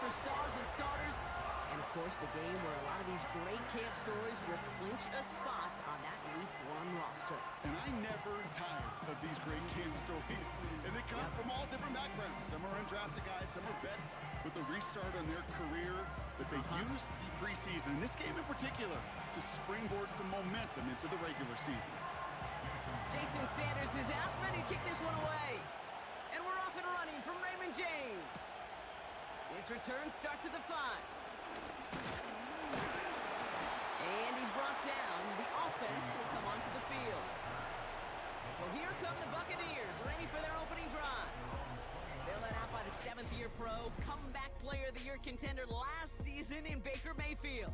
superstars and starters. And, of course, the game where a lot of these great camp stories will clinch a spot on that Week 1 roster. And I never tire of these great camp stories. And they come from all different backgrounds. Some are undrafted guys, some are vets with a restart on their career. But they use the preseason, in this game in particular, to springboard some momentum into the regular season. Jason Sanders is out, ready to kick this one away. And we're off and running from Raymond James. This return starts at the 5. And he's brought down. The offense will come onto the field. So here come the Buccaneers, ready for their opening drive. They're led out by the 7th-year pro, comeback player of the year contender last season in Baker Mayfield.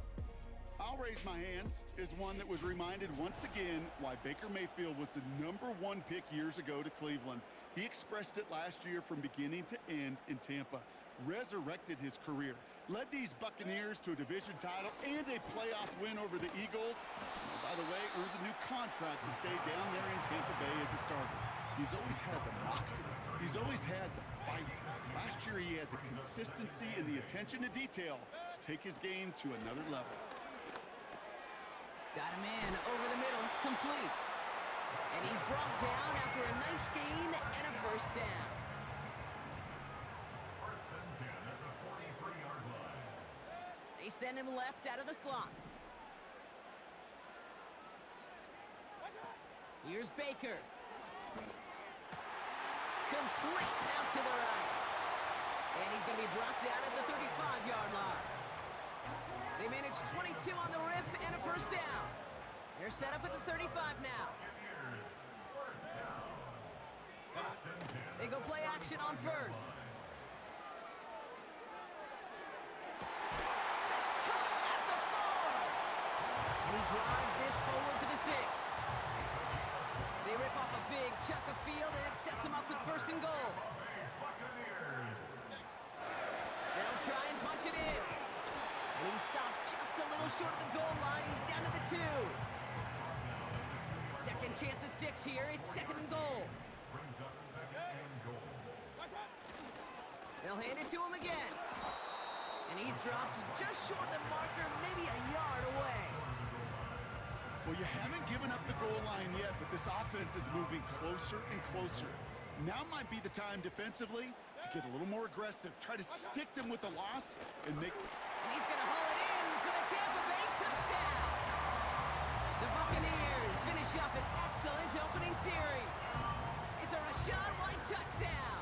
I'll raise my hand as one that was reminded once again why Baker Mayfield was the #1 pick years ago to Cleveland. He expressed it last year from beginning to end in Tampa. Resurrected his career, led these Buccaneers to a division title and a playoff win over the Eagles. And by the way, earned a new contract to stay down there in Tampa Bay as a starter. He's always had the moxie. He's always had the fight. Last year, he had the consistency and the attention to detail to take his game to another level. Got him in, over the middle, complete. And he's brought down after a nice gain and a first down. They send him left out of the slot. Here's Baker. Complete out to the right. And he's going to be brought down at the 35-yard line. They manage 22 on the rip and a first down. They're set up at the 35 now. They go play action on first. He drives this forward to the 6. They rip off a big chunk of field, and it sets him up with first and goal. They'll try and punch it in. And he's stopped just a little short of the goal line. He's down to the 2. Second chance at 6 here. It's second and goal. They'll hand it to him again. And he's dropped just short of the marker, maybe a yard away. Well, you haven't given up the goal line yet, but this offense is moving closer and closer. Now might be the time defensively to get a little more aggressive. Try to stick them with the loss and make... And he's going to haul it in for the Tampa Bay touchdown. The Buccaneers finish up an excellent opening series. It's a Rachaad White touchdown.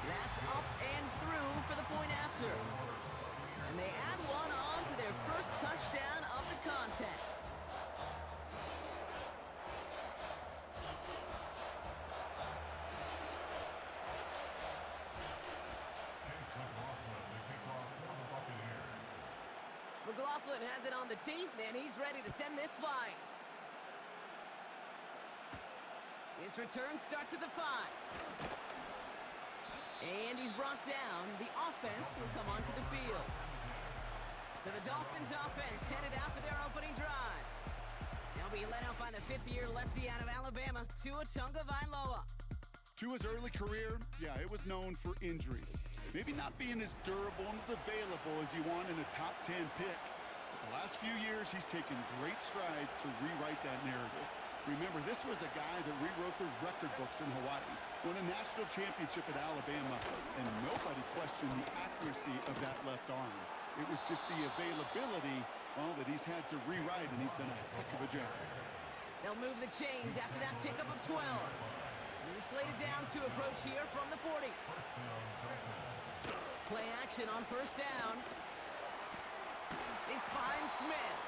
That's up and through for the point after. And they add one on to their first touchdown of the contest. McLaughlin has it on the tee, and he's ready to send this flying. This return starts at the 5. And he's brought down. The offense will come onto the field. So the Dolphins offense headed out for their opening drive. They'll be led out by the 5th-year lefty out of Alabama, Tua Tagovailoa. Tua's early career, yeah, it was known for injuries. Maybe not being as durable and as available as you want in a top 10 pick. But the last few years, he's taken great strides to rewrite that narrative. Remember, this was a guy that rewrote the record books in Hawaii, won a national championship at Alabama, and nobody questioned the accuracy of that left arm. It was just the availability, well, that he's had to rewrite, and he's done a heck of a job. They'll move the chains after that pickup of 12. New slated downs to approach here from the 40. Play action on first down. They find Smith.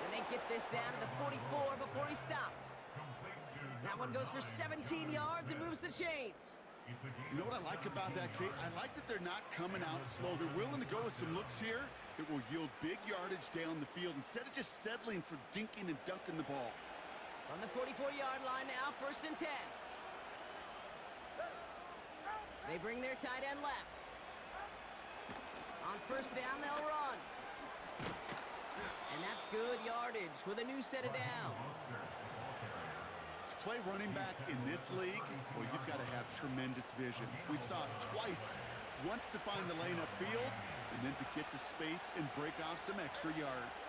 And they get this down to the 44 before he stopped. That one goes for 17 yards and moves the chains. You know what I like about that, Kate? I like that they're not coming out slow. They're willing to go with some looks here that will yield big yardage down the field instead of just settling for dinking and dunking the ball. On the 44-yard line now, first and 10. They bring their tight end left. On first down, they'll run. And that's good yardage with a new set of downs. To play running back in this league, well, you've got to have tremendous vision. We saw it twice. Once to find the lane upfield, and then to get to space and break off some extra yards.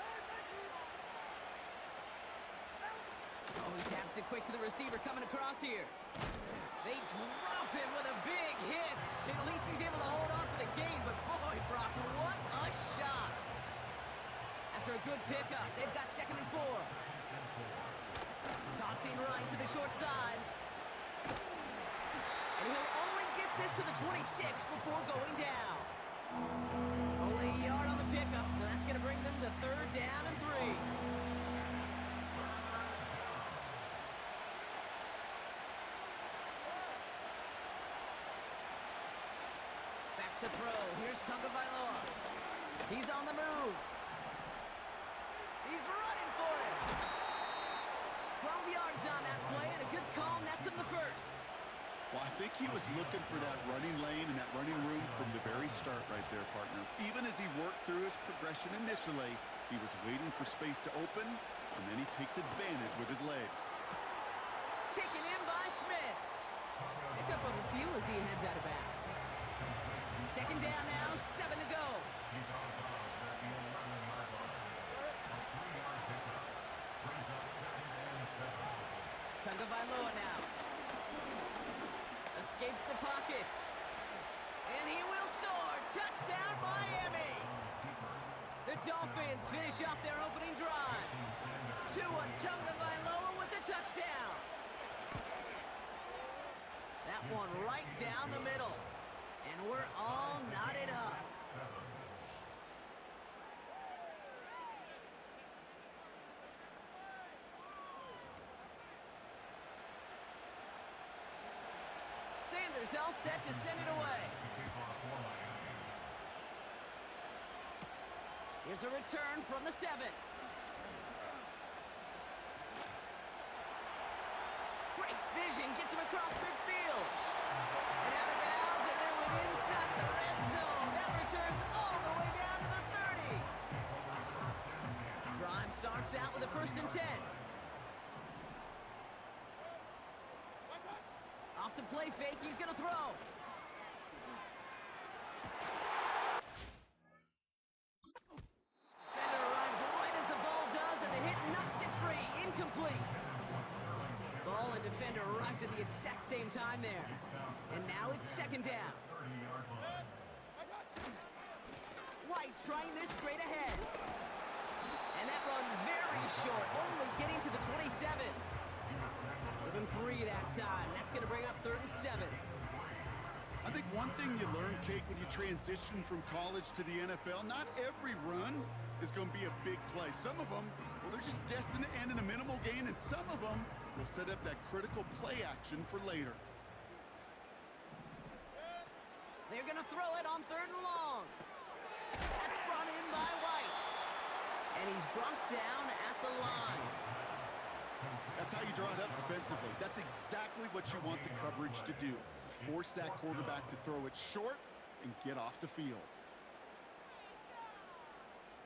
Oh, he taps it quick to the receiver coming across here. They drop him with a big hit. At least he's able to hold on for the game, but boy, Brock, what a shot. After a good pickup, they've got 2nd and 4. Tossing right to the short side. And he'll only get this to the 26 before going down. Only a yard on the pickup, so that's going to bring them to 3rd down and 3. Back to throw. Here's Tagovailoa. He's on the move. He's running for it. 12 yards on that play, and a good call nets him the first. Well, I think he was looking for that running lane and that running room from the very start right there, partner. Even as he worked through his progression initially, he was waiting for space to open, and then he takes advantage with his legs. Taken in by Smith. Pick up a few as he heads out of bounds. 2nd down now, 7 to go. Tagovailoa now. Escapes the pocket. And he will score. Touchdown, Miami. The Dolphins finish off their opening drive. Tua Tagovailoa with the touchdown. That one right down the middle. And we're all knotted up. Sanders all set to send it away. Here's a return from the 7. Great vision, gets him across midfield. And out of bounds, and they're within inside of the red zone. That returns all the way down to the 30. Drive starts out with a 1st and 10. Off the play fake, he's going to throw. Defender arrives right as the ball does, and the hit knocks it free. Incomplete. Ball and defender arrived at the exact same time there. And now it's 2nd down. White trying this straight ahead. And that run very short, only getting to the 27. Give him 3 that time. That's going to bring up 3rd and 7. I think one thing you learn, Kate, when you transition from college to the NFL, not every run is going to be a big play. Some of them, well, they're just destined to end in a minimal gain, and some of them will set up that critical play action for later. They're going to throw it on 3rd and long. That's brought in by White. And he's brought down at the line. That's how you draw it up defensively. That's exactly what you want the coverage to do. Force that quarterback to throw it short and get off the field.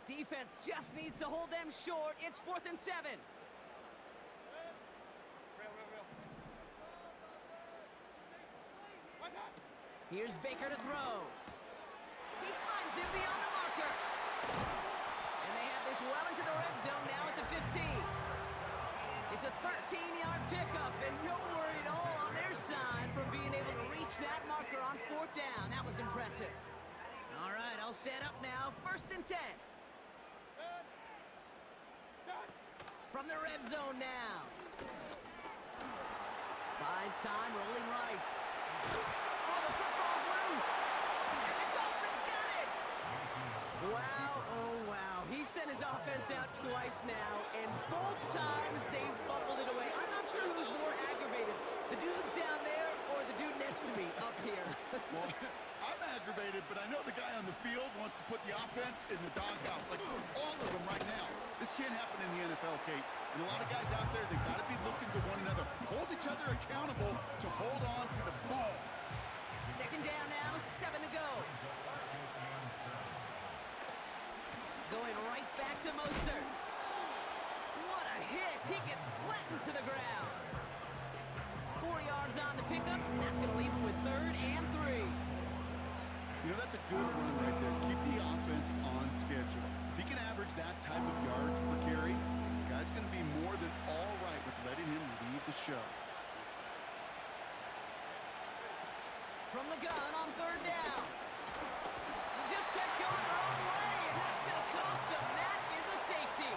Defense just needs to hold them short. It's 4th and 7. Here's Baker to throw. He finds him beyond the marker. And they have this well into the red zone now at the 15. It's a 13-yard pickup, and no worry at all on their side for being able to reach that marker on 4th down. That was impressive. All right, I'll set up now. 1st and 10. From the red zone now. Buys time, rolling right. Oh, the football's loose. And the Dolphins got it. Wow, oh wow. He sent his offense out twice now, and both times they fumbled it away. I'm not sure who's more aggravated, the dudes down there or the dude next to me up here. Well, I'm aggravated, but I know the guy on the field wants to put the offense in the doghouse, like all of them right now. This can't happen in the NFL, Kate. And a lot of guys out there, they've got to be looking to one another. Hold each other accountable to hold on to the ball. 2nd down now, 7 to go. Going right back to Mostert. What a hit! He gets flattened to the ground. Downs on the pickup. That's going to leave him with 3rd and 3. You know, that's a good run right there. Keep the offense on schedule. If he can average that type of yards per carry, this guy's going to be more than all right with letting him lead the show. From the gun on 3rd down. He just kept going the wrong way, and that's going to cost him. That is a safety.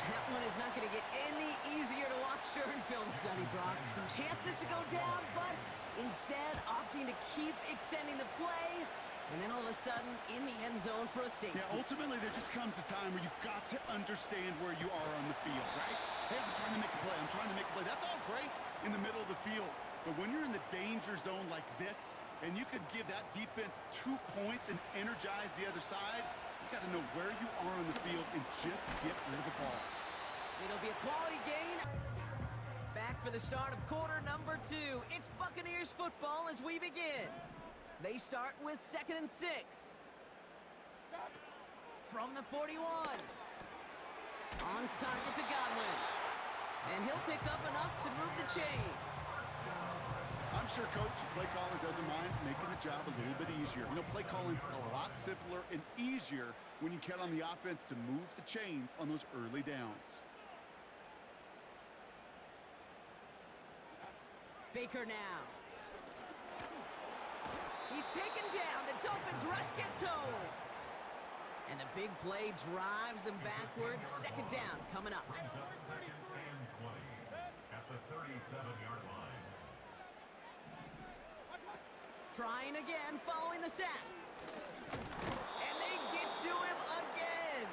That one is not going to get any easier to watch during film study, Brock. Some chances to go down, but instead opting to keep extending the play, and then all of a sudden in the end zone for a safety. Yeah, ultimately there just comes a time where you've got to understand where you are on the field, right? Hey, I'm trying to make a play. I'm trying to make a play. That's all great in the middle of the field. But when you're in the danger zone like this, and you could give that defense 2 points and energize the other side, you got to know where you are on the field and just get rid of the ball. It'll be a quality gain. Back for the start of quarter number 2. It's Buccaneers football as we begin. They start with 2nd and 6. From the 41. On target to Godwin. And he'll pick up enough to move the chains. I'm sure Coach, play caller doesn't mind making the job a little bit easier. You know, play calling's a lot simpler and easier when you count on the offense to move the chains on those early downs. Baker now. He's taken down. The Dolphins rush gets home. And the big play drives them backwards. 2nd down coming up. Brings up 2nd and 20 at the 37-yard line. Trying again following the sack. And they get to him again.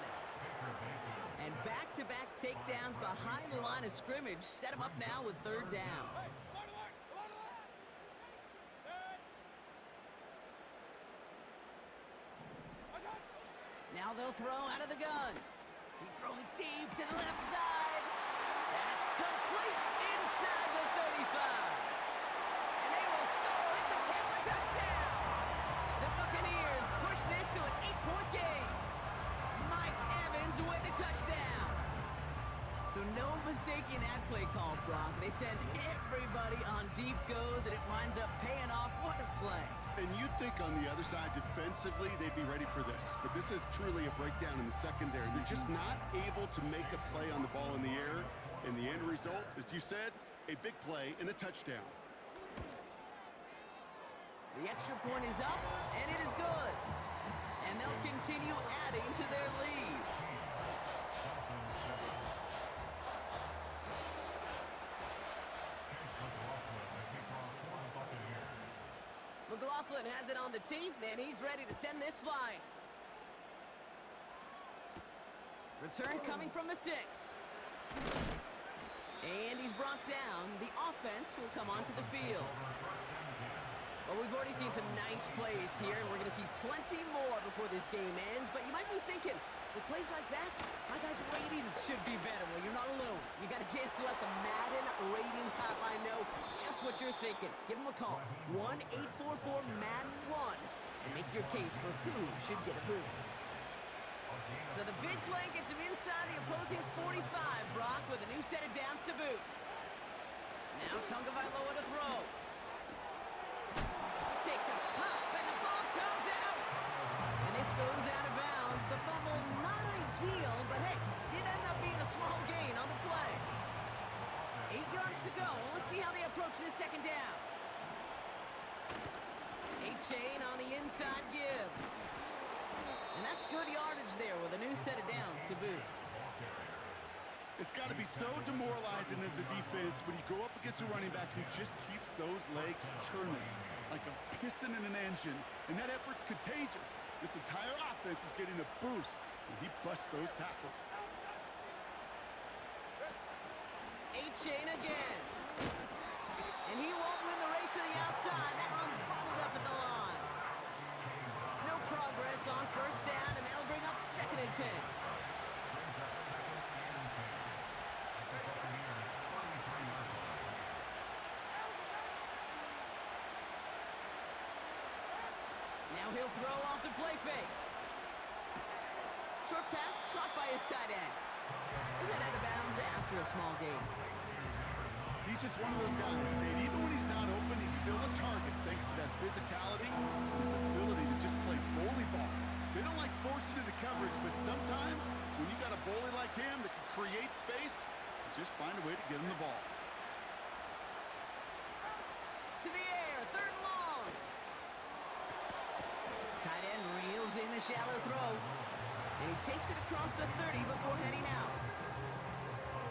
And back-to-back takedowns behind the line of scrimmage set him up now with 3rd down. Now they'll throw out of the gun. He's throwing deep to the left side. That's complete inside the 35. And they will score. It's a Tampa touchdown. The Buccaneers push this to an 8-point game. Mike Evans with the touchdown. So no mistaking that play call, Brock. They send everybody on deep goes, and it winds up paying off. What a play. And you'd think on the other side, defensively, they'd be ready for this. But this is truly a breakdown in the secondary. They're just not able to make a play on the ball in the air. And the end result, as you said, a big play and a touchdown. The extra point is up, and it is good. And they'll continue adding to their lead. McLaughlin has it on the tee, and he's ready to send this flying. Return coming from the 6. And he's brought down. The offense will come onto the field. Well, we've already seen some nice plays here, and we're going to see plenty more before this game ends. But you might be thinking, with plays like that, my guys' ratings should be better. Well, you're not alone. You got a chance to let the Madden ratings hotline know just what you're thinking. Give them a call, 1-844-MADDEN-1, and make your case for who should get a boost. So the big play gets him inside the opposing 45, Brock, with a new set of downs to boot. Now Tagovailoa to throw. Takes a pop, and the ball comes out. And this goes out of bounds. The fumble, not ideal, but hey, did end up being a small gain on the play. 8 yards to go. Let's see how they approach this 2nd down. A-Chain on the inside give. And that's good yardage there with a new set of downs to boot. It's got to be so demoralizing as a defense when you go up against a running back who just keeps those legs churning like a piston in an engine, and that effort's contagious. This entire offense is getting a boost when he busts those tackles. A-Chain again. And he won't win the race to the outside. That run's bottled up at the line. No progress on 1st down, and that'll bring up 2nd and 10. Now he'll throw off the play fake. Short pass caught by his tight end. He got out of bounds after a small gain. He's just one of those guys, Kate. Even when he's not open, he's still a target thanks to that physicality and his ability to just play bully ball. They don't like forcing into coverage, but sometimes when you got a bully like him that can create space, just find a way to get him the ball. To the air, 3rd and long. Tight end reels in the shallow throw. And he takes it across the 30 before heading out.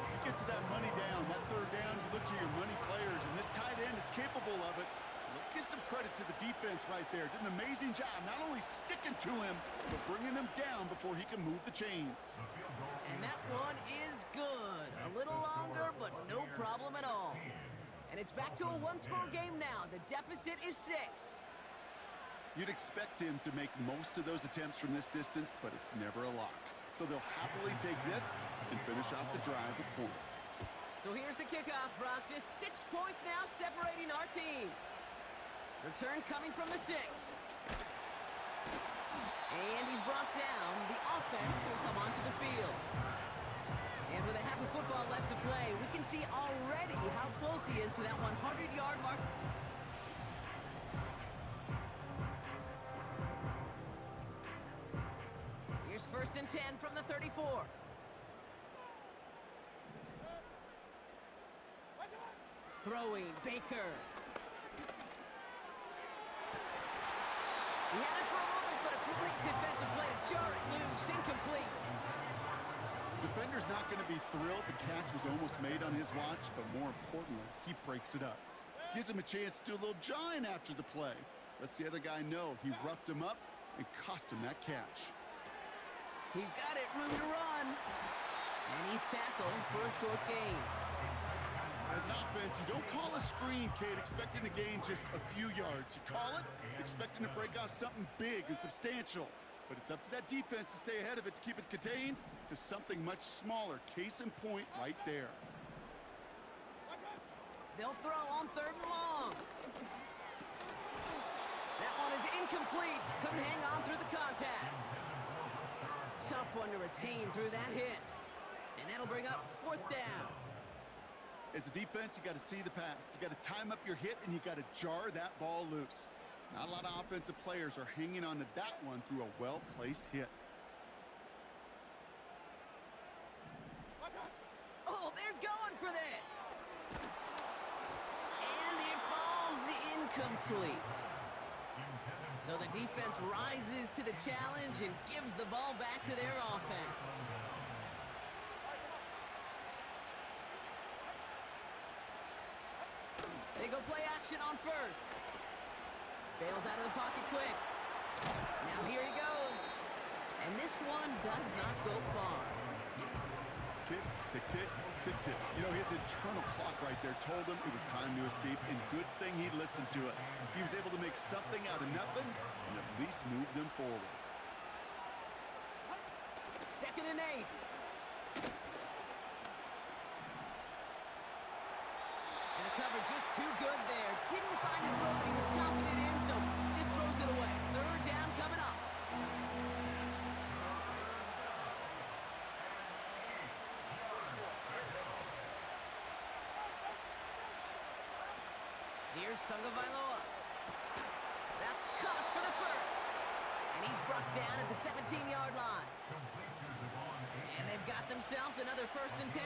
You get to that money down, that 3rd down, you look to your money players, and this tight end is capable of it. Let's give some credit to the defense right there. Did an amazing job not only sticking to him, but bringing him down before he can move the chains. And that one is good. A little longer, but no problem at all. And it's back to a 1-score game now. The deficit is 6. You'd expect him to make most of those attempts from this distance, but it's never a lock. So they'll happily take this and finish off the drive with points. So here's the kickoff, Brock. Just 6 points now separating our teams. Return coming from the 6. And he's brought down. The offense will come onto the field. And with a half of football left to play, we can see already how close he is to that 100-yard mark. Here's 1st and 10 from the 34. Throwing, Baker. He had it for a moment, but a great defensive play to jar it loose. Incomplete. Defender's not going to be thrilled the catch was almost made on his watch, but more importantly, he breaks it up. Gives him a chance to do a little jawing after the play. Lets the other guy know he roughed him up and cost him that catch. He's got it, room to run. And he's tackled for a short gain. As an offense, you don't call a screen, Kate, expecting to gain just a few yards. You call it expecting to break off something big and substantial. But it's up to that defense to stay ahead of it, to keep it contained to something much smaller. Case in point right there. They'll throw on 3rd and long. That one is incomplete. Couldn't hang on through the contact. Tough one to retain through that hit. And that'll bring up 4th down. As a defense, you got to see the pass. You got to time up your hit, and you got to jar that ball loose. Not a lot of offensive players are hanging on to that one through a well-placed hit. Oh, they're going for this. And it falls incomplete. So the defense rises to the challenge and gives the ball back to their offense. They go play action on 1st. Bails out of the pocket quick. Now here he goes. And this one does not go far. Tick, tick, tick, tick, tick. You know, his internal clock right there told him it was time to escape, and good thing he listened to it. He was able to make something out of nothing and at least move them forward. 2nd and 8. And the cover just too good there. Didn't find a throw that he was confident in, so just throws it away. 3rd down coming up. Here's Tagovailoa. That's caught for the 1st. And he's brought down at the 17-yard line. And they've got themselves another 1st and 10.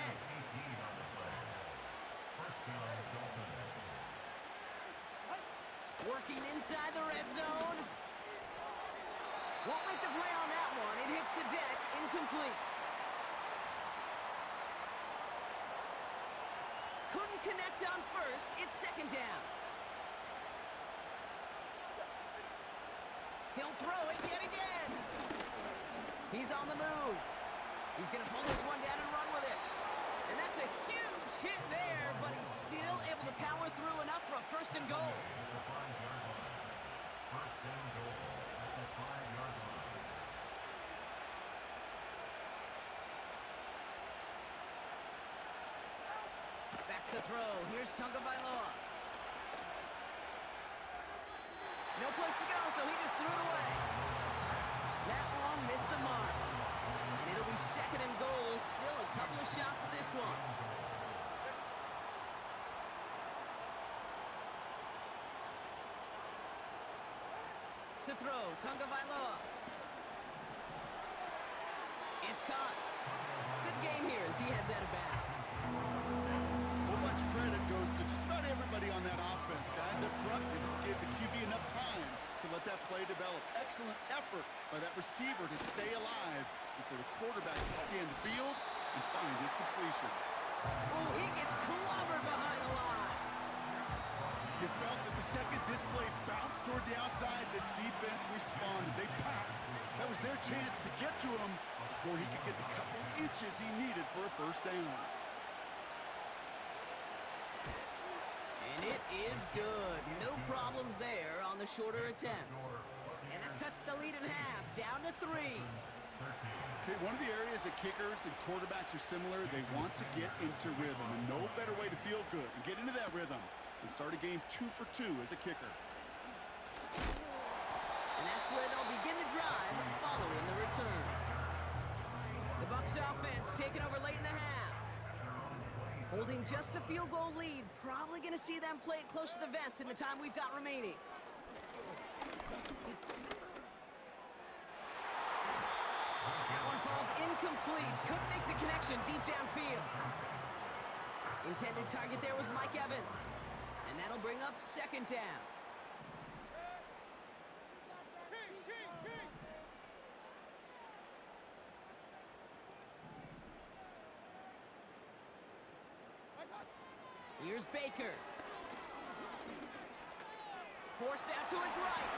Working inside the red zone. Won't make the play on that one. It hits the deck. Incomplete. Couldn't connect on 1st. It's 2nd down. He'll throw it yet again. He's on the move. He's going to pull this one down and run with it. And that's a huge hit there, but he's still able to power through enough for a 1st and goal. Back to throw. Here's Tagovailoa. No place to go, so he just threw it away. That one missed the mark. And it'll be 2nd and goal. Still a couple of shots at this one. To throw, Tagovailoa. It's caught. Good game here as he heads out of bounds. A whole bunch of credit goes to just about everybody on that offense. Guys up front, they gave the QB enough time to let that play develop. Excellent effort by that receiver to stay alive and for the quarterback to scan the field and find his completion. Oh, he gets clobbered behind the line. You felt it the second this play bounced toward the outside, this defense responded. They pounced. That was their chance to get to him before he could get the couple inches he needed for a first down. And it is good. No problems there on the shorter attempt. And that cuts the lead in half, down to 3. Okay, one of the areas that kickers and quarterbacks are similar, they want to get into rhythm. And no better way to feel good and get into that rhythm and start a game 2 for 2 as a kicker. And that's where they'll begin the drive following the return. The Bucs offense taking over late in the half. Holding just a field goal lead. Probably going to see them play it close to the vest in the time we've got remaining. That one falls incomplete. Couldn't make the connection deep downfield. Intended target there was Mike Evans. And that'll bring up second down. Here's Baker. Forced out to his right.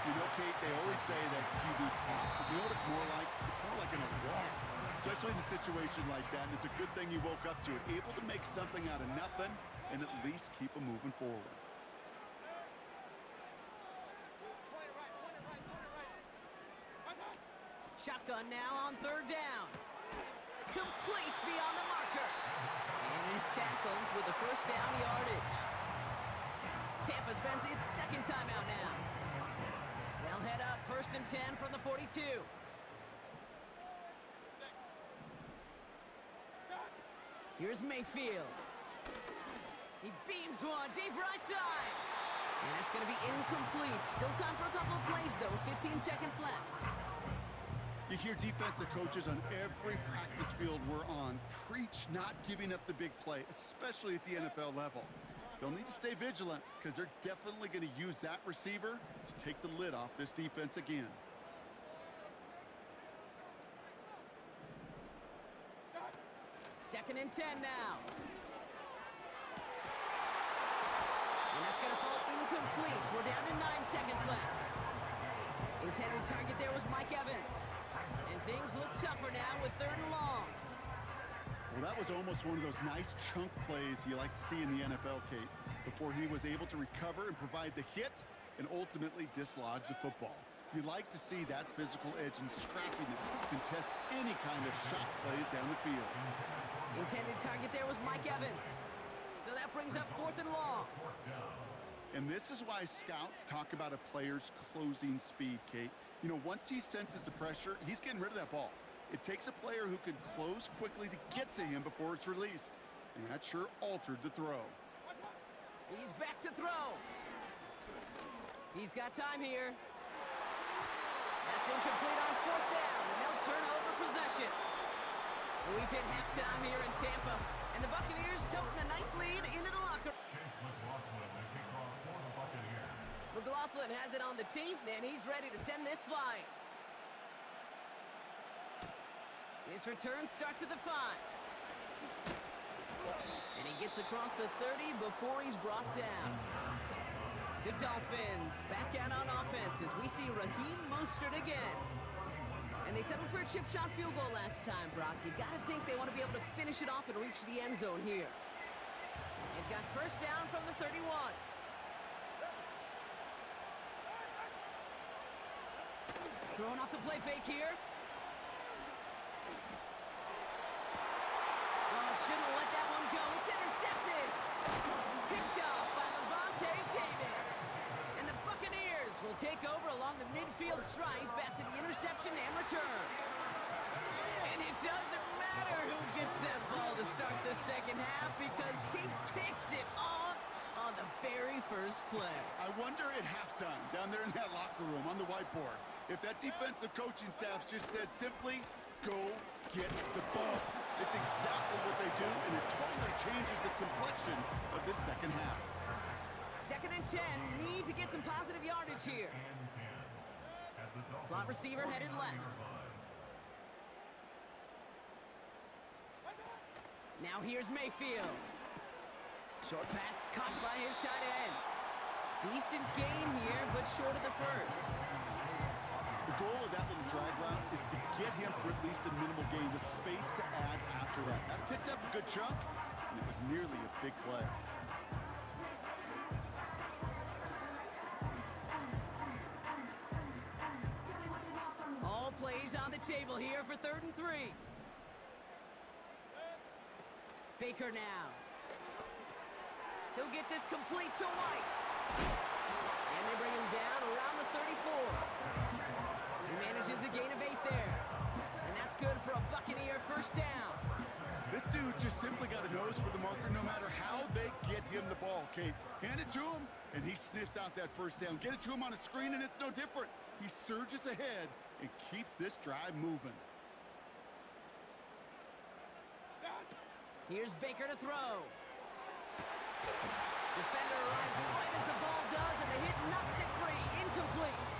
You know, Kate, they always say that QB clock. You know what it's more like? It's more like an alarm, especially in a situation like that. And it's a good thing you woke up to it, able to make something out of nothing and at least keep them moving forward. Shotgun now on third down. Complete beyond the marker. And he's tackled with the first down yardage. Tampa spends its second timeout now. They'll head up 1st and 10 from the 42. Here's Mayfield. He beams one deep right side. And that's going to be incomplete. Still time for a couple of plays, though. 15 seconds left. You hear defensive coaches on every practice field we're on preach not giving up the big play, especially at the NFL level. They'll need to stay vigilant because they're definitely going to use that receiver to take the lid off this defense again. Second and 10 now. And that's going to fall incomplete. We're down to 9 seconds left. Intended target there was Mike Evans. And things look tougher now with 3rd and long. Well, that was almost one of those nice chunk plays you like to see in the NFL, Kate, before he was able to recover and provide the hit and ultimately dislodge the football. You like to see that physical edge and scrappiness to contest any kind of shot plays down the field. Intended target there was Mike Evans. So that brings up 4th and long. And this is why scouts talk about a player's closing speed, Kate. You know, once he senses the pressure, he's getting rid of that ball. It takes a player who can close quickly to get to him before it's released. And that sure altered the throw. He's back to throw. He's got time here. That's incomplete on 4th down, and they'll turn over possession. We've hit halftime here in Tampa, and the Buccaneers toting a nice lead into the locker room. McLaughlin has it on the team, and he's ready to send this flying. His return starts at the 5. And he gets across the 30 before he's brought down. The Dolphins back out on offense as we see Raheem Mostert again. And they settled for a chip shot field goal last time, Brock. You got to think they want to be able to finish it off and reach the end zone here. They've got first down from the 31. Throwing off the play fake here. Oh, shouldn't let that one go. It's intercepted. Picked off by Levante David. And the Buccaneers will take over along the midfield stripe after the interception and return. And it doesn't matter who gets that ball to start the second half because he picks it off on the very first play. I wonder at halftime, down down there in that locker room on the whiteboard. If that defensive coaching staff just said simply, go get the ball. It's exactly what they do, and it totally changes the complexion of this second half. 2nd and 10, need to get some positive yardage here. Slot receiver headed left. Now here's Mayfield. Short pass caught by his tight end. Decent gain here, but short of the first. The goal of that little drag route is to get him for at least a minimal gain with space to add after that. That picked up a good chunk, and it was nearly a big play. All plays on the table here for 3rd and 3. Baker now. He'll get this complete to White. And they bring him down around the 34. He manages a gain of 8 there. And that's good for a Buccaneer first down. This dude just simply got a nose for the marker no matter how they get him the ball, Kate. Hand it to him, and he sniffs out that first down. Get it to him on a screen, and it's no different. He surges ahead and keeps this drive moving. Here's Baker to throw. Defender arrives right as the ball does, and the hit knocks it free. Incomplete.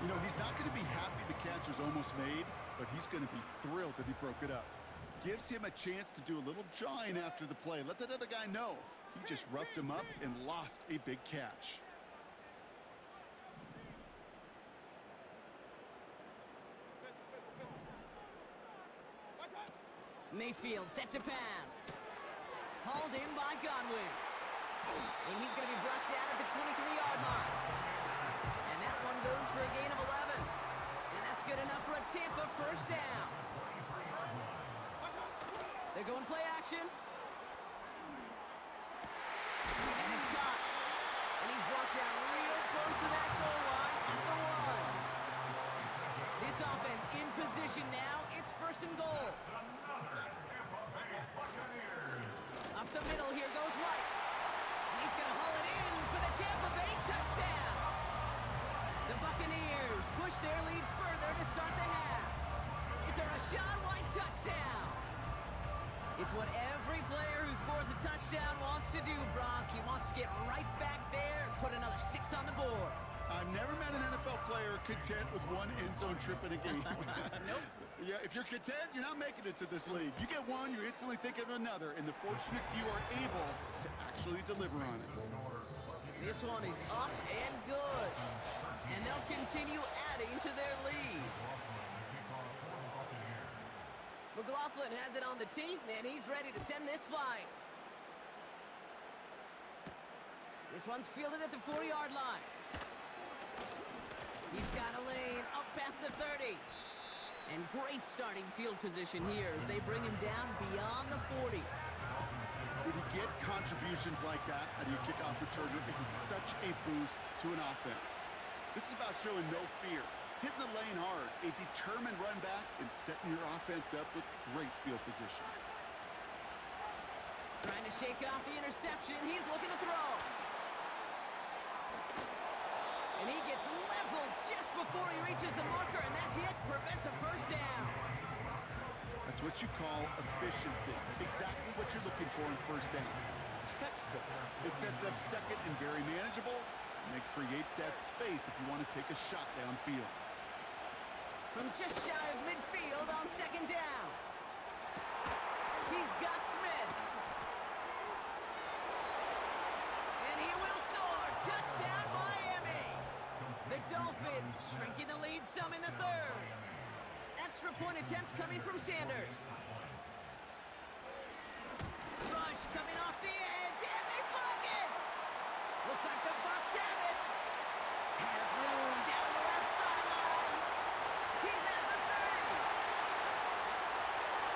You know, he's not going to be happy the catch was almost made, but he's going to be thrilled that he broke it up. Gives him a chance to do a little jawing after the play. Let that other guy know. He just roughed him up and lost a big catch. Mayfield set to pass. Hauled in by Godwin. And he's going to be brought down at the 23-yard line. And that one goes for a gain of 11. And that's good enough for a Tampa first down. They're going play action. And it's caught. And he's brought down real close to that goal line at the 1. This offense in position now. It's 1st and goal. Up the middle, here goes White. And he's going to haul it in for the Tampa Bay touchdown. The Buccaneers push their lead further to start the half. It's a Rachaad White touchdown. It's what every player who scores a touchdown wants to do, Brock. He wants to get right back there and put another 6 on the board. I've never met an NFL player content with one end zone trip in a game. Nope. Yeah, if you're content, you're not making it to this league. You get one, you're instantly thinking of another, and the fortunate few are able to actually deliver on it. This one is up and good. And they'll continue adding to their lead. McLaughlin has it on the tee, and he's ready to send this flying. This one's fielded at the 40-yard line. He's got a lane up past the 30. And great starting field position here as they bring him down beyond the 40. When you get contributions like that out of your kickoff returner, it is such a boost to an offense. This is about showing no fear, hitting the lane hard, a determined run back, and setting your offense up with great field position. Trying to shake off the interception. He's looking to throw. And he gets leveled just before he reaches the marker, and that hit prevents a first down. That's what you call efficiency. Exactly what you're looking for in first down. Textbook. It sets up second and very manageable, and it creates that space if you want to take a shot downfield. From just shy of midfield on 2nd down. He's got Smith. And he will score. Touchdown, Miami. The Dolphins shrinking the lead some in the 3rd. Extra point attempt coming from Sanders. Rush coming off the edge, and they block it! Looks like the Bucs have it. Has room down the left sideline. He's at the 30.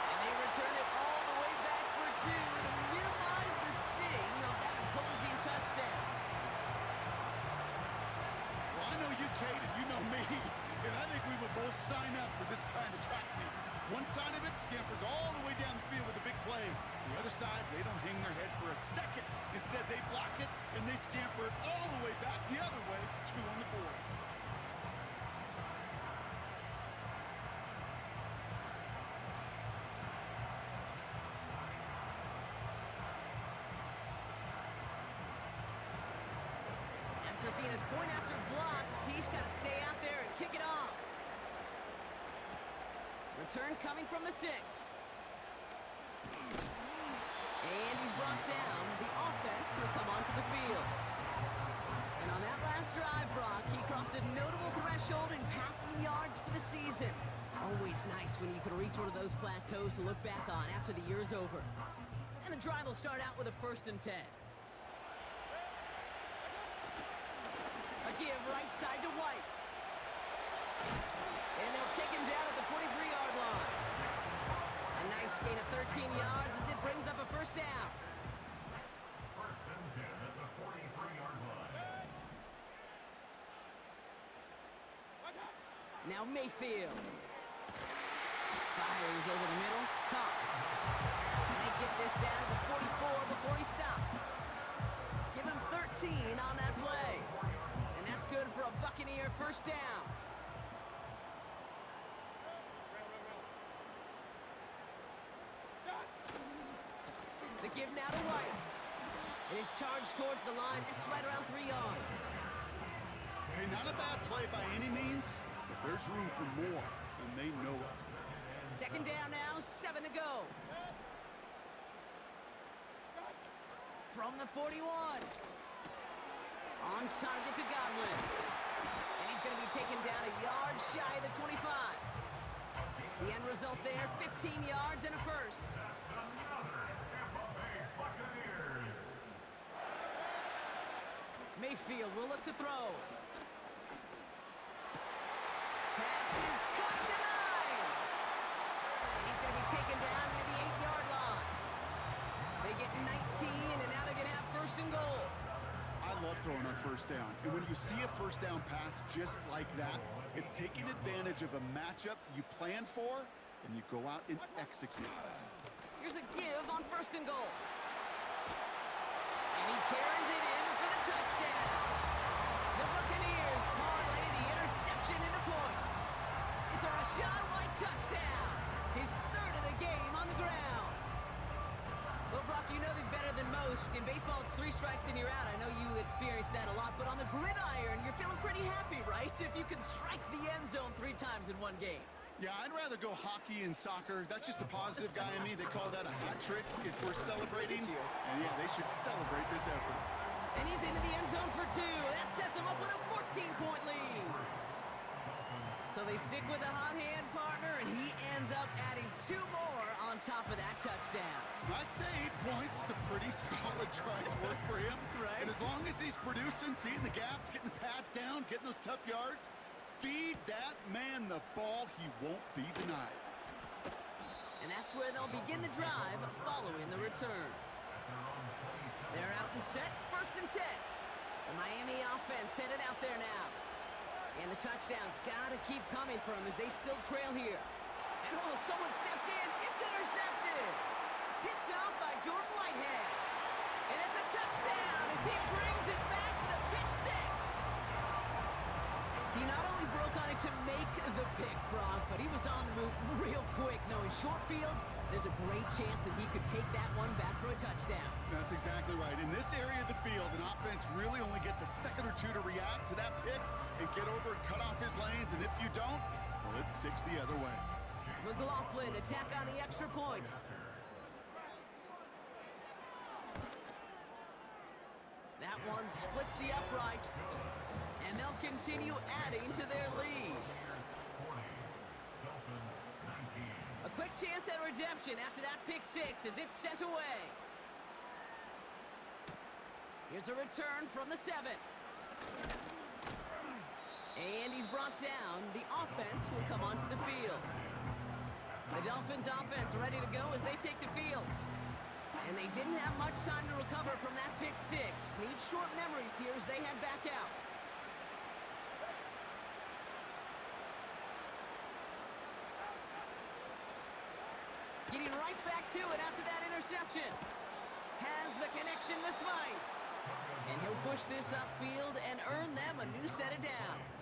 And they return it all the way back for 2 to minimize the sting of that opposing touchdown. Well, I know you, Kate, and you know me, and I think we would both sign up for this kind of track meet. One side of it scampers all the way down the field with a big play. The other side, they don't hang their head for a second. Instead, they block it, and they scamper it all the way back the other way for 2 after seeing his point after blocked, he's got to stay out there and kick it off. Return coming from the 6. And he's brought down. The offense will come onto the field. And on that last drive, Brock, he crossed a notable threshold in passing yards for the season. Always nice when you can reach one of those plateaus to look back on after the year's over. And the drive will start out with a 1st and 10. A give right side to White. And they'll take him down at the 43-yard line. A nice gain of 13 yards as it brings up a 1st down. 1st and 10 at the 43-yard line. Now Mayfield. Fires over the middle. Caught. And they get this down to the 44 before he stopped. Give him 13 on that play. And that's good for a Buccaneer 1st down. The give now to White. And he's charged towards the line. It's right around 3 yards. Hey, not a bad play by any means, but there's room for more, and they know it. 2nd down now, 7 to go. From the 41. On target to Godwin. And he's going to be taken down a yard shy of the 25. The end result there, 15 yards and a 1st. Another Tampa Bay Buccaneers. Mayfield will look to throw. Pass is caught at the 9. And he's going to be taken down near the 8-yard line. They get 19, and now they're going to have 1st and goal. I love throwing on 1st down. And when you see a 1st down pass just like that, it's taking advantage of a matchup you plan for, and you go out and execute. Here's a give on 1st and goal. And he carries it in for the touchdown. The Buccaneers parlay the interception into points. It's a Rashad White touchdown. His 3rd of the game on the ground. Well, Brock, you know this better than most. In baseball, it's 3 strikes and you're out. I know you experienced that a lot, but on the gridiron, you're feeling pretty happy, right? If you can strike the end zone 3 times in one game. Yeah, I'd rather go hockey and soccer. That's just the positive guy in me. They call that a hat trick. It's worth celebrating. And yeah, they should celebrate this effort. And he's into the end zone for 2. That sets him up with a 14-point lead. So they stick with the hot hand partner, and he ends up adding 2 more on top of that touchdown. I'd say 8 points is a pretty solid try's work for him. Right. And as long as he's producing, seeing the gaps, getting the pads down, getting those tough yards, feed that man the ball, he won't be denied. And that's where they'll begin the drive following the return. They're out and set, 1st and 10. The Miami offense headed out there now. And the touchdown's got to keep coming for them as they still trail here. And oh, someone stepped in. It's intercepted. Picked off by Jordan Whitehead. And it's a touchdown as he brings it back for the pick 6. He not only broke on it to make the pick, Brock, but he was on the move real quick. Knowing short fields, there's a great chance that he could take that one back for a touchdown. That's exactly right. In this area of the field, an offense really only gets a second or 2 to react to that pick and get over and cut off his lanes. And if you don't, well, it's 6 the other way. McLaughlin attack on the extra point. That one splits the uprights. And they'll continue adding to their lead. A quick chance at redemption after that pick 6 as it's sent away. Here's a return from the 7. And he's brought down. The offense will come onto the field. The Dolphins offense ready to go as they take the field. And they didn't have much time to recover from that pick 6. Need short memories here as they head back out. Getting right back to it after that interception. Has the connection to Smythe. And he'll push this upfield and earn them a new set of downs.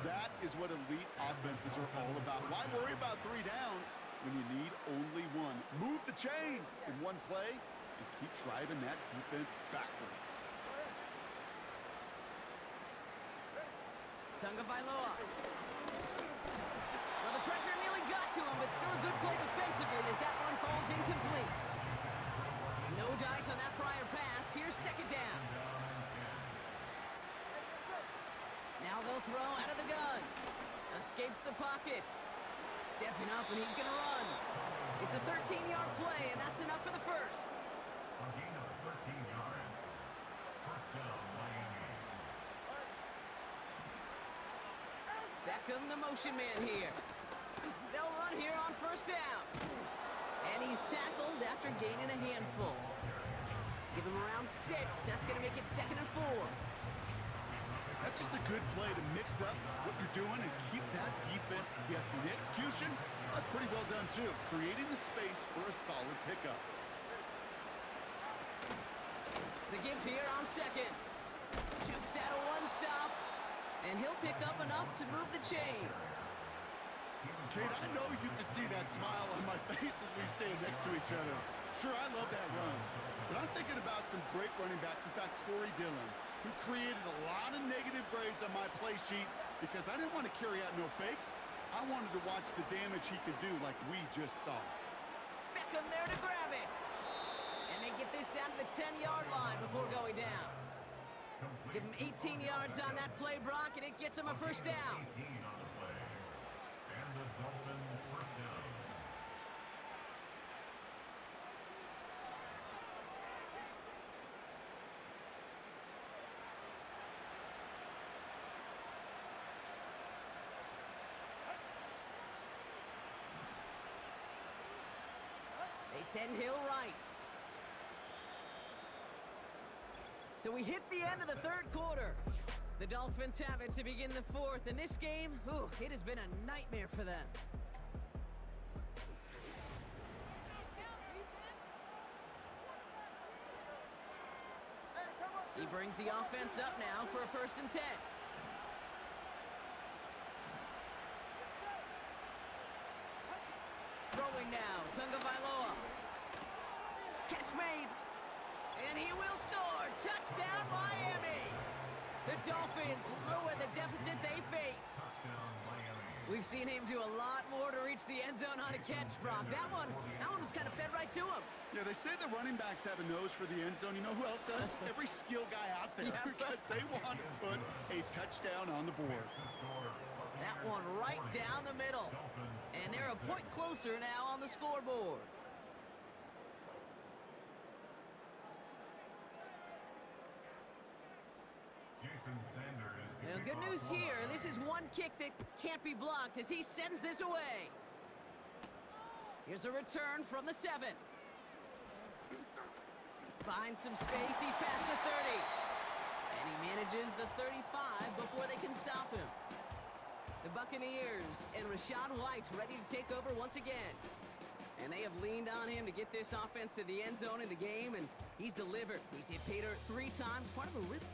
That is what elite offenses are all about. Why worry about 3 downs when you need only 1? Move the chains in one play and keep driving that defense backwards. Tagovailoa. Well, the pressure nearly got to him, but still a good play defensively as that one falls incomplete. No dice on that prior pass. Here's second down. Now they'll throw out of the gun. Escapes the pocket. Stepping up, and he's going to run. It's a 13-yard play, and that's enough for the first. A gain of 13 yards. First down, Miami. Beckham, the motion man here. They'll run here on first down. And he's tackled after gaining a handful. Give him around 6. That's going to make it 2nd and 4. That's just a good play to mix up what you're doing and keep that defense guessing. The execution, that's pretty well done too. Creating the space for a solid pickup. The give here on second. Jukes out a one-stop. And he'll pick up enough to move the chains. Kate, I know you can see that smile on my face as we stand next to each other. Sure, I love that run. But I'm thinking about some great running backs. In fact, Corey Dillon, who created a lot of negative grades on my play sheet because I didn't want to carry out no fake. I wanted to watch the damage he could do like we just saw. Beckham there to grab it. And they get this down to the 10-yard line before going down. Give him 18 yards on that play, Brock, and it gets him a first down. 18 on the play. And the Dolphins first down. They send Hill right. So we hit the end of the third quarter. The Dolphins have it to begin the fourth, and this game, ooh, it has been a nightmare for them. He brings the offense up now for a 1st and 10. Throwing now, Tagovailoa. Catch made. And he will score. Touchdown, Miami. The Dolphins lower the deficit they face. Touchdown, Miami. We've seen him do a lot more to reach the end zone on a catch, Brock. That one was kind of fed right to him. Yeah, they say the running backs have a nose for the end zone. You know who else does? Every skill guy out there. Yeah, because they want to put a touchdown on the board. That one right down the middle. And they're a point closer now on the scoreboard. Well, good news here. This is one kick that can't be blocked as he sends this away. Here's a return from the 7. Finds some space. He's past the 30. And he manages the 35 before they can stop him. The Buccaneers and Rachaad White ready to take over once again. And they have leaned on him to get this offense to the end zone in the game, and he's delivered. He's hit pay dirt 3 times, part of a rhythm.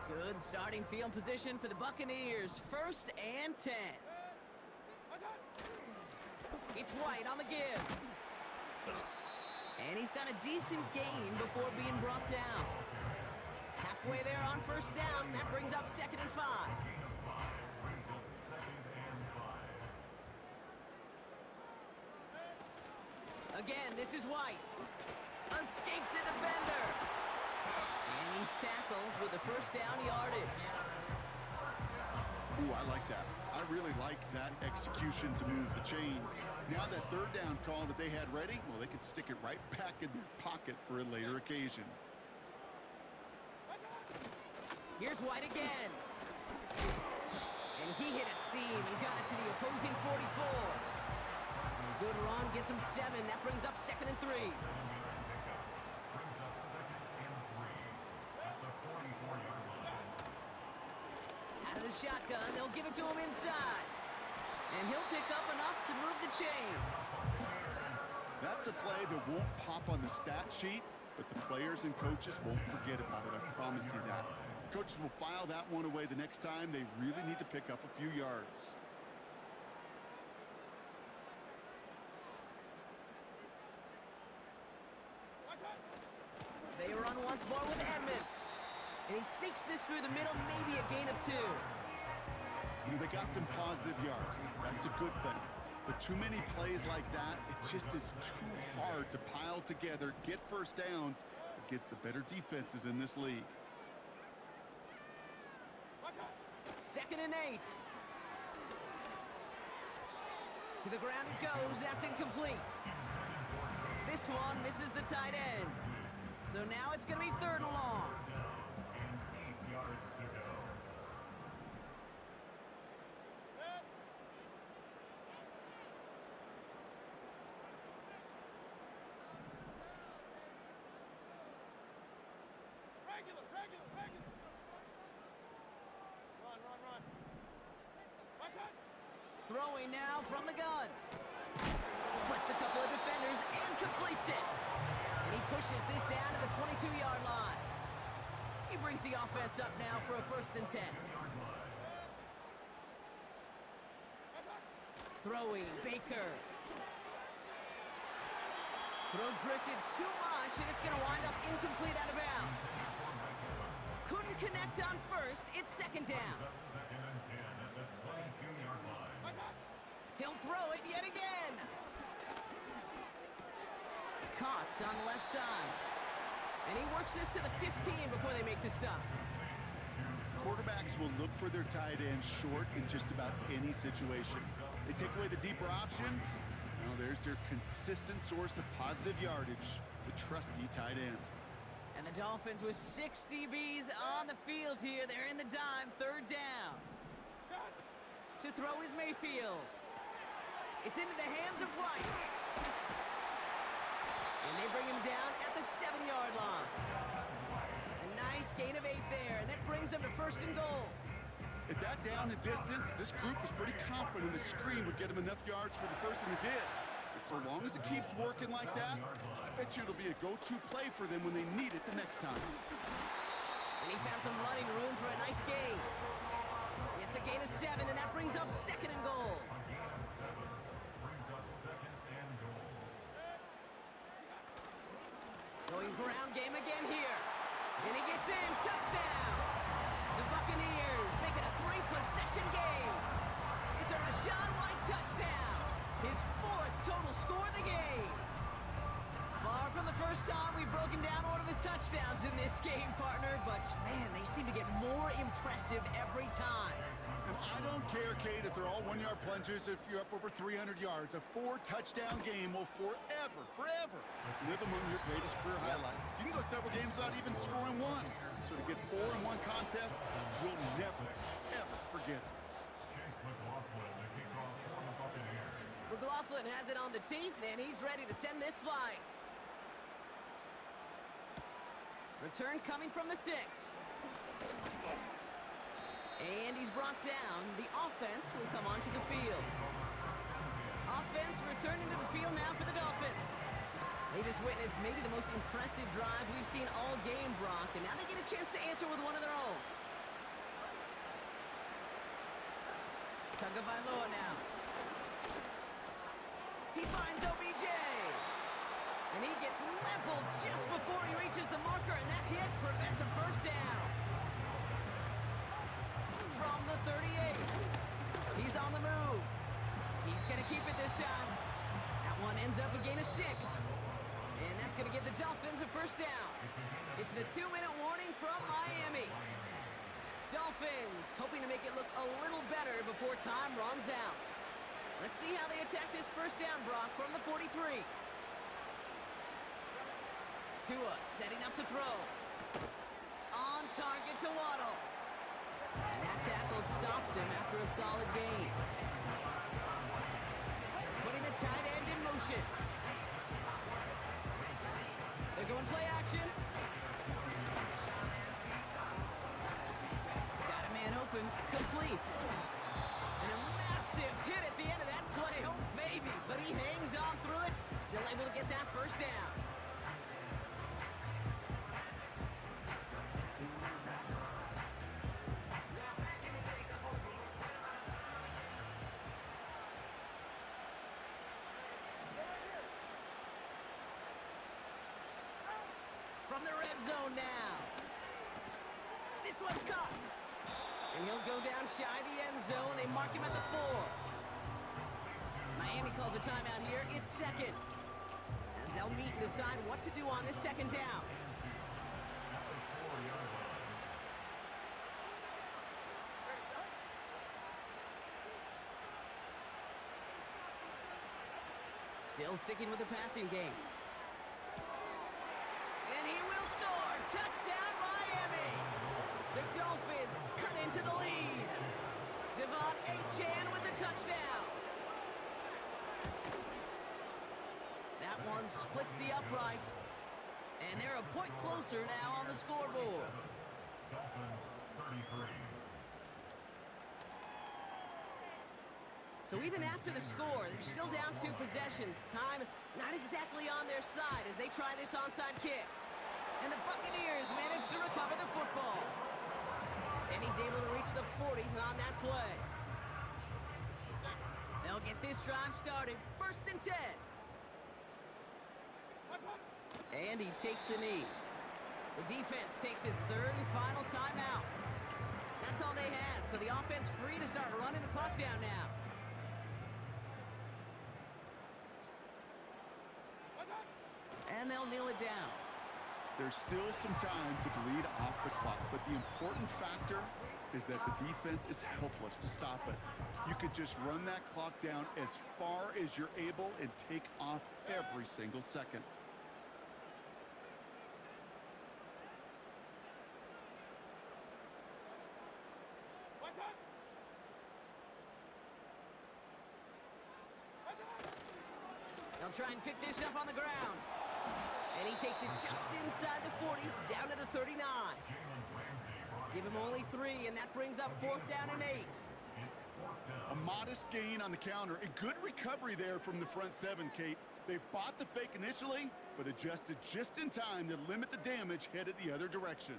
Good starting field position for the Buccaneers. 1st and 10. It's White on the give. And he's got a decent gain before being brought down. Halfway there on 1st down. That brings up 2nd and 5. Again, this is White. Escapes a defender. And he's tackled with the 1st down yardage. Ooh, I like that. I really like that execution to move the chains. Now that 3rd down call that they had ready, well, they could stick it right back in their pocket for a later occasion. Here's White again. And he hit a seam and got it to the opposing 44. Good run, gets him 7. That brings up 2nd and 3. Out of the shotgun, they'll give it to him inside. And he'll pick up enough to move the chains. That's a play that won't pop on the stat sheet, but the players and coaches won't forget about it. I promise you that. Coaches will file that one away the next time they really need to pick up a few yards. once more with Edmonds. And he sneaks this through the middle, maybe a gain of 2. You know, they got some positive yards. That's a good thing. But too many plays like that, it just is too hard to pile together, get first downs against the better defenses in this league. 2nd and 8. To the ground it goes. That's incomplete. This one misses the tight end. So now it's going to be 3rd and long. And 8 yards to go. Throwing now from the gun. Splits a couple of defenders and completes it. And he pushes this down to the 22-yard line. He brings the offense up now for a 1st and 10. Throwing, Baker. Throw drifted too much, and it's going to wind up incomplete out of bounds. Couldn't connect on 1st. It's 2nd down. 2nd and 10 at the 22-yard line. He'll throw it yet again. Caught on the left side. And he works this to the 15 before they make the stop. Quarterbacks will look for their tight end short in just about any situation. They take away the deeper options. Now there's their consistent source of positive yardage, the trusty tight end. And the Dolphins with 6 DBs on the field here. They're in the dime, 3rd down. To throw is Mayfield. It's into the hands of White. And they bring him down at the 7-yard line. A nice gain of 8 there, and that brings them to 1st and goal. At that down and distance, this group was pretty confident the screen would get them enough yards for the 1st, and it did. And so long as it keeps working like that, I bet you it'll be a go-to play for them when they need it the next time. And he found some running room for a nice gain. It's a gain of 7, and that brings up 2nd and goal. Going ground game again here. And he gets in. Touchdown. The Buccaneers make it a 3-possession game. It's a Rachaad White touchdown. His 4th total score of the game. Far from the first time we've broken down one of his touchdowns in this game, partner. But, man, they seem to get more impressive every time. And I don't care, Kate, if they're all 1-yard plungers, if you're up over 300 yards. A 4-touchdown game will forever live among your greatest career highlights. You can go several games without even scoring one. So to get 4 in one contest, you'll never, ever forget it. McLaughlin has it on the tee, and he's ready to send this flying. Return coming from the 6. And he's brought down. The offense will come onto the field. Offense returning to the field now for the Dolphins. They just witnessed maybe the most impressive drive we've seen all game, Brock, and now they get a chance to answer with one of their own. Tagovailoa now. He finds OBJ. And he gets leveled just before he reaches the marker, and that hit prevents a 1st down. From the 38. He's on the move. He's going to keep it this time. That one ends up a gain of 6. And that's going to give the Dolphins a 1st down. It's the 2-minute warning from Miami. Dolphins hoping to make it look a little better before time runs out. Let's see how they attack this 1st down, Brock, from the 43. Tua setting up to throw. On target to Waddle. And that tackle stops him after a solid gain. Putting the tight end in motion. They're going play action. Got a man open. Complete. And a massive hit at the end of that play. Oh, baby. But he hangs on through it. Still able to get that 1st down. From from the red zone now. This one's caught. And he'll go down shy of the end zone. They mark him at the 4. Miami calls a timeout here. It's second. As they'll meet and decide what to do on this second down. Still sticking with the passing game. And he will score. Touchdown, Miami. The Dolphins cut into the lead. Devon Achane with the touchdown. That one splits the uprights. And they're a point closer now on the scoreboard. Dolphins 33. So even after the score, they're still down 2 possessions. Time not exactly on their side as they try this onside kick. And the Buccaneers manage to recover the football. And he's able to reach the 40 on that play. They'll get this drive started. 1st and 10. And he takes a knee. The defense takes its 3rd and final timeout. That's all they had, so the offense free to start running the clock down now. And they'll kneel it down. There's still some time to bleed off the clock, but the important factor is that the defense is helpless to stop it. You could just run that clock down as far as you're able and take off every single second. They'll try and pick this up on the ground. And he takes it just inside the 40, down to the 39. Give him only 3, and that brings up 4th down and 8. A modest gain on the counter. A good recovery there from the front 7, Kate. They bought the fake initially, but adjusted just in time to limit the damage headed the other direction.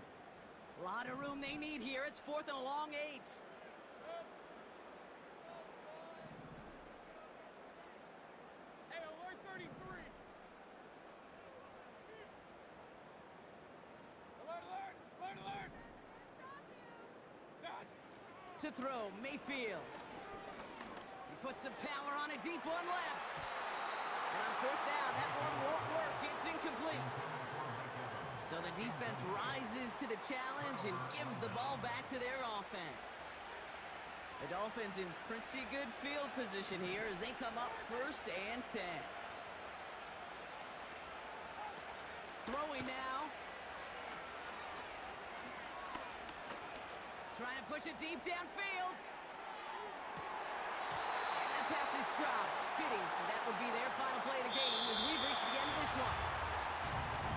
A lot of room they need here. It's 4th and a long 8. To throw, Mayfield. He puts some power on a deep one left. And on 4th down, that one won't work. It's incomplete. So the defense rises to the challenge and gives the ball back to their offense. The Dolphins in pretty good field position here as they come up 1st and 10. Throwing now. Trying to push it deep downfield. And the pass is dropped. Fitting. That would be their final play of the game as we've reached the end of this one.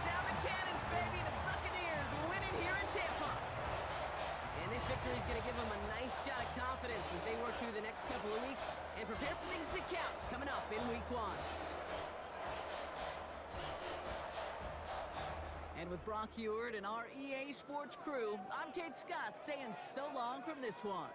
Sound the cannons, baby. The Buccaneers win it here in Tampa. And this victory is going to give them a nice shot of confidence as they work through the next couple of weeks and prepare for things that count coming up in week 1. And with Brock Heward and our EA Sports crew, I'm Kate Scott saying so long from this one.